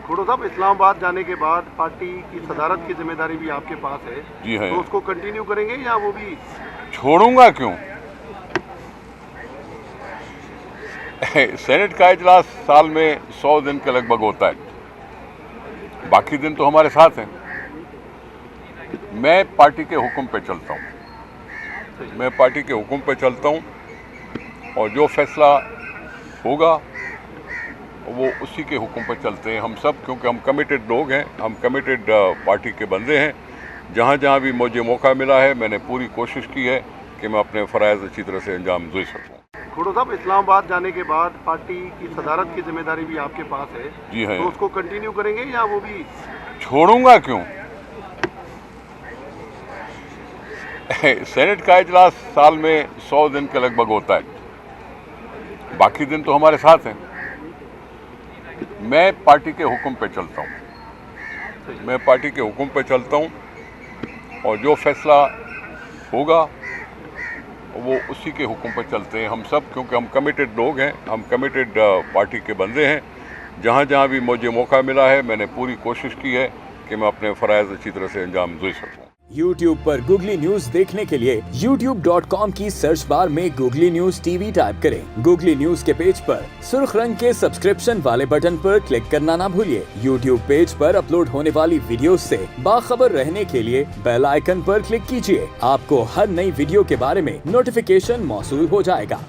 खुड़ो साहब, इस्लामाबाद जाने के बाद पार्टी की सदारत की जिम्मेदारी भी आपके पास है। जी है। तो उसको कंटिन्यू करेंगे या वो भी छोड़ूंगा क्यों? सेनेट का इजलास साल में 100 दिन के लगभग होता है, बाकी दिन तो हमारे साथ हैं। मैं पार्टी के हुक्म पे चलता हूँ, मैं पार्टी के हुक्म पे चलता हूँ और जो फैसला होगा वो उसी के हुक्म पे चलते हैं हम सब, क्योंकि हम कमिटेड लोग हैं, हम कमिटेड पार्टी के बंदे हैं। जहाँ जहाँ भी मुझे मौका मिला है मैंने पूरी कोशिश की है कि मैं अपने फ़राइज़ अच्छी तरह से अंजाम दे सकूँ। खुड़ो साहब, इस्लामाबाद जाने के बाद पार्टी की सदारत की जिम्मेदारी भी आपके पास है। जी है। तो उसको कंटिन्यू करेंगे या वो भी छोड़ूंगा क्यों? सेनेट का इजलास साल में 100 दिन के लगभग होता है, बाकी दिन तो हमारे साथ हैं। मैं पार्टी के हुक्म पे चलता हूँ, मैं पार्टी के हुक्म पे चलता हूँ और जो फैसला होगा वो उसी के हुक्म पे चलते हैं हम सब, क्योंकि हम कमिटेड लोग हैं, हम कमिटेड पार्टी के बंदे हैं। जहाँ जहाँ भी मुझे मौका मिला है मैंने पूरी कोशिश की है कि मैं अपने फ़राइज़ अच्छी तरह से अंजाम दे सकूँ। YouTube पर गूगली न्यूज देखने के लिए youtube.com की सर्च बार में गूगली न्यूज टीवी टाइप करें। गूगली न्यूज के पेज पर सुर्ख रंग के सब्सक्रिप्शन वाले बटन पर क्लिक करना ना भूलिए। YouTube पेज पर अपलोड होने वाली वीडियोस से बाखबर रहने के लिए बेल आइकन पर क्लिक कीजिए। आपको हर नई वीडियो के बारे में नोटिफिकेशन मौसूल हो जाएगा।